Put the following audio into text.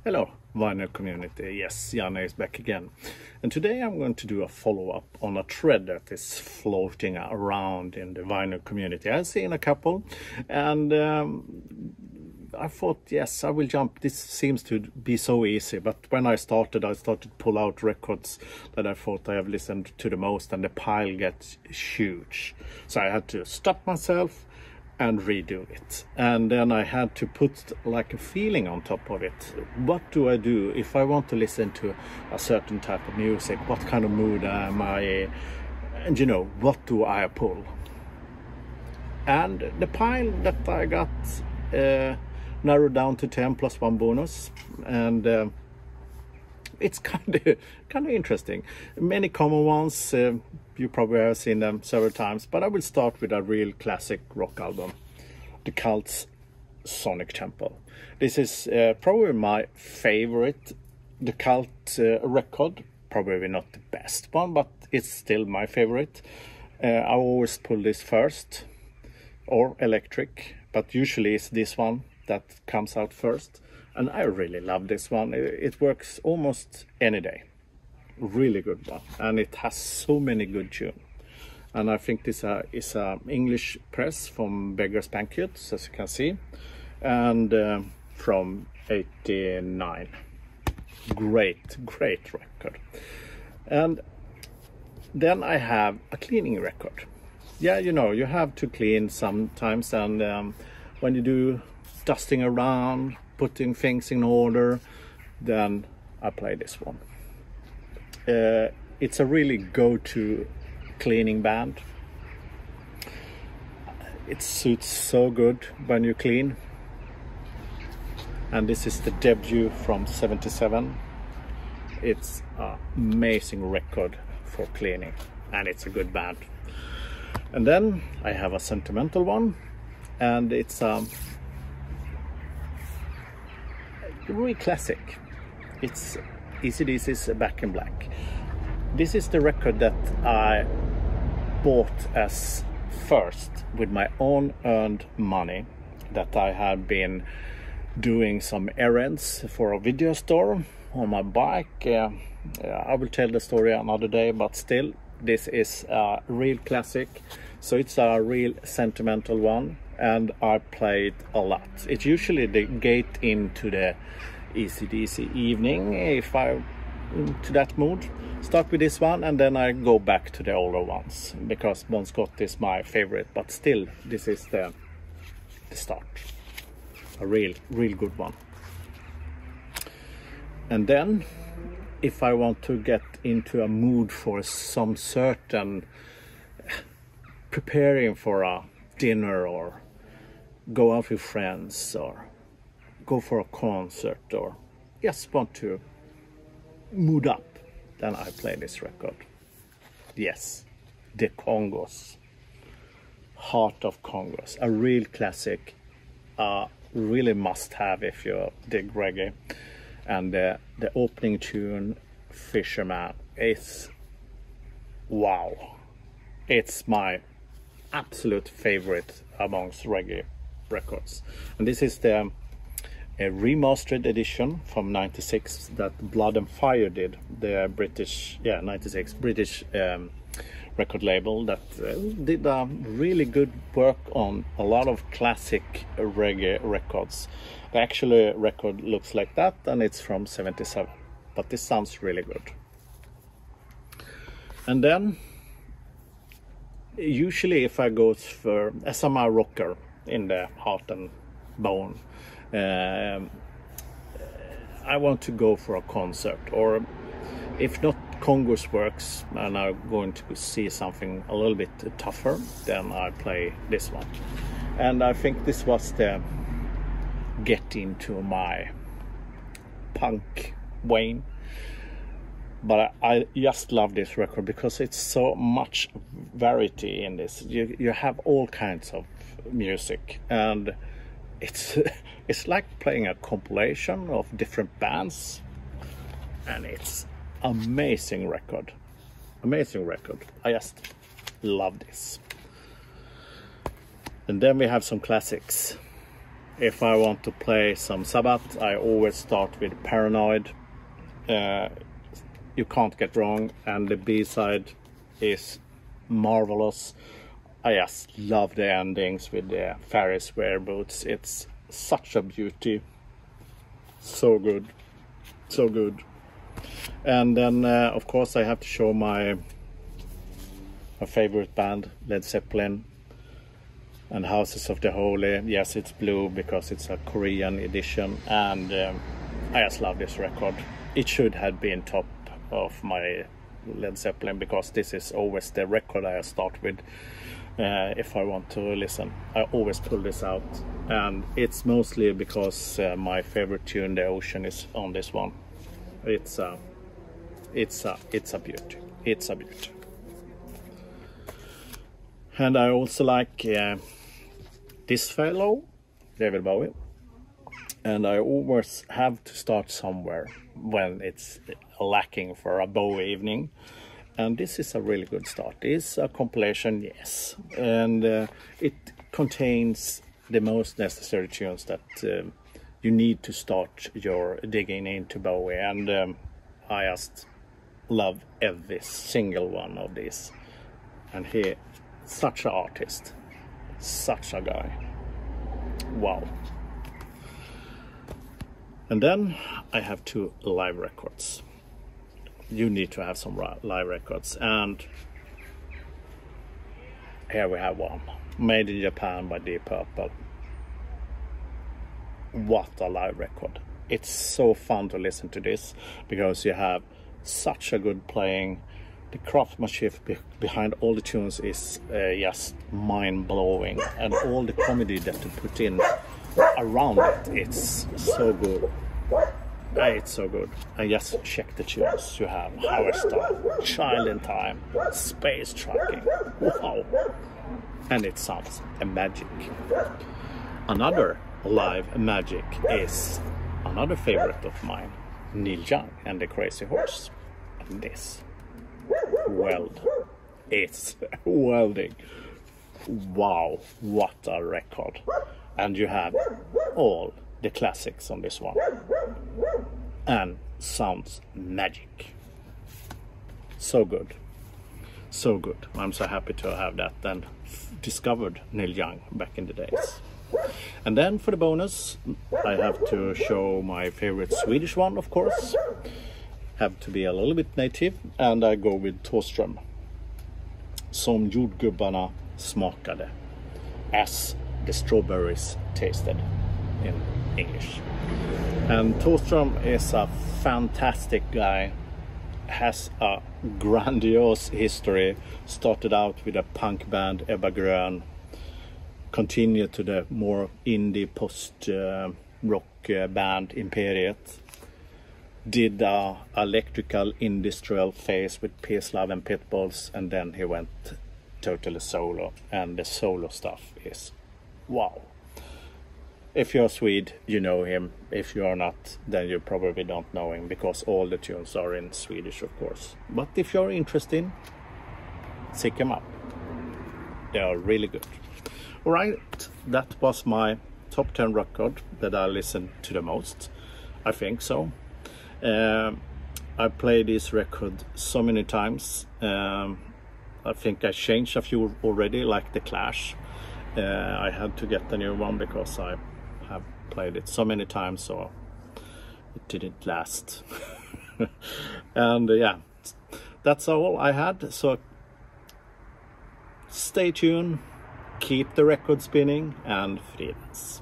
Hello, vinyl community. Yes, Janne is back again. And today I'm going to do a follow-up on a thread that is floating around in the vinyl community. I've seen a couple and I thought, yes, I will jump. This seems to be so easy, but when I started to pull out records that I thought I have listened to the most, and the pile gets huge. So I had to stop myself and redo it, and then I had to put like a feeling on top of it. What do I do if I want to listen to a certain type of music? What kind of mood am I, and what do I pull? And the pile that I got narrowed down to 10 plus 1 bonus, and it's kind of interesting. Many common ones, you probably have seen them several times, but I will start with a real classic rock album, The Cult's Sonic Temple. This is probably my favorite The Cult record. Probably not the best one, but it's still my favorite. I always pull this first, or Electric, but usually it's this one that comes out first. And I really love this one. It works almost any day. Really good one, and it has so many good tunes. And I think this is a English press from Beggar's Banquet, as you can see, and from '89. Great record. And then I have a cleaning record. Yeah, you have to clean sometimes, and when you do dusting around, putting things in order, then I play this one. It's a really go-to cleaning band. It suits so good when you clean. And this is the debut from '77. It's an amazing record for cleaning, and it's a good band. And then I have a Sentimental one, and it's really classic. It's AC/DC's Back in Black. This is the record that I bought as first with my own earned money, that I have been doing some errands for a video store on my bike. I will tell the story another day, but still, this is a real classic. So it's a real sentimental one, and I play it a lot. It's usually the gate into the AC/DC evening, if I'm into that mood. Start with this one, and then I go back to the older ones, because Bon Scott is my favorite, but still, this is the start. A real good one. And then, if I want to get into a mood for some certain, preparing for a dinner, or go out with friends, or go for a concert, or just want to mood up, then I play this record. Yes, the Congos, Heart of Congos, a real classic, really must have if you dig reggae. And the opening tune, Fisherman, is wow. It's my absolute favorite amongst reggae records. And this is the a remastered edition from '96 that Blood and Fire did, the British, '96 British record label that did a really good work on a lot of classic reggae records. The actual record looks like that, and it's from '77, but this sounds really good. And then usually if I go for, as I'm a rocker in the heart and bone, I want to go for a concert, or if not Congos works and I'm going to see something a little bit tougher, then I play this one. And I think this was the get into my punk vein. But I just love this record because it's so much variety in this. You have all kinds of music, and it's like playing a compilation of different bands, and it's amazing record. I just love this. And then we have some classics. if I want to play some Sabbath, I always start with Paranoid. You can't get wrong, and the B-side is marvelous. I just love the endings with the Ferris wheel boots. It's such a beauty. So good, so good. And then of course I have to show my favorite band, Led Zeppelin, and Houses of the Holy. Yes, it's blue because it's a Korean edition, and I just love this record. It should have been top of my Led Zeppelin, because this is always the record I start with if I want to listen. I always pull this out, and it's mostly because my favorite tune, The Ocean, is on this one. It's a beauty. It's a beauty. And I also like this fellow, David Bowie. And I always have to start somewhere when it's lacking for a Bowie evening. And this is a really good start. It's a compilation, yes. And it contains the most necessary tunes that you need to start your digging into Bowie. And I just love every single one of these. And he, such an artist, such a guy. Wow. And then I have 2 live records. You need to have some live records, and here we have one, Made in Japan by Deep Purple. What a live record. It's so fun to listen to this, because you have such a good playing. The craftsmanship behind all the tunes is just mind-blowing, and all the comedy that you put in around it, it's so good. It's so good. And just check the tunes you have. Our Star, Child in Time, Space Trucking. Wow. And it sounds magic. Another live magic is another favorite of mine, Neil Young and the Crazy Horse. And this weld. It's welding. Wow, what a record. And you have all the classics on this one, and sounds magic. So good, so good. I'm so happy to have that and discovered Neil Young back in the days. And then for the bonus, I have to show my favorite Swedish one, of course. Have to be a little bit native, and I go with Thåström. Som jordgubbarna smakade, as the strawberries tasted, in English. And Thåström is a fantastic guy, has a grandiose history. Started out with a punk band, Ebba Grön, continued to the more indie post rock band Imperiet, did a electrical industrial phase with Peace, Love and Pitbulls, and then he went totally solo, and the solo stuff is wow. If you're Swede, you know him. If you are not, then you probably don't know him, because all the tunes are in Swedish, of course. But if you're interested, seek him up. They are really good. All right, that was my top 10 record that I listened to the most. I think so. I played this record so many times. I think I changed a few already, like The Clash. I had to get a new one because I have played it so many times, so it didn't last. And yeah, that's all I had. So stay tuned, keep the record spinning, and fridens.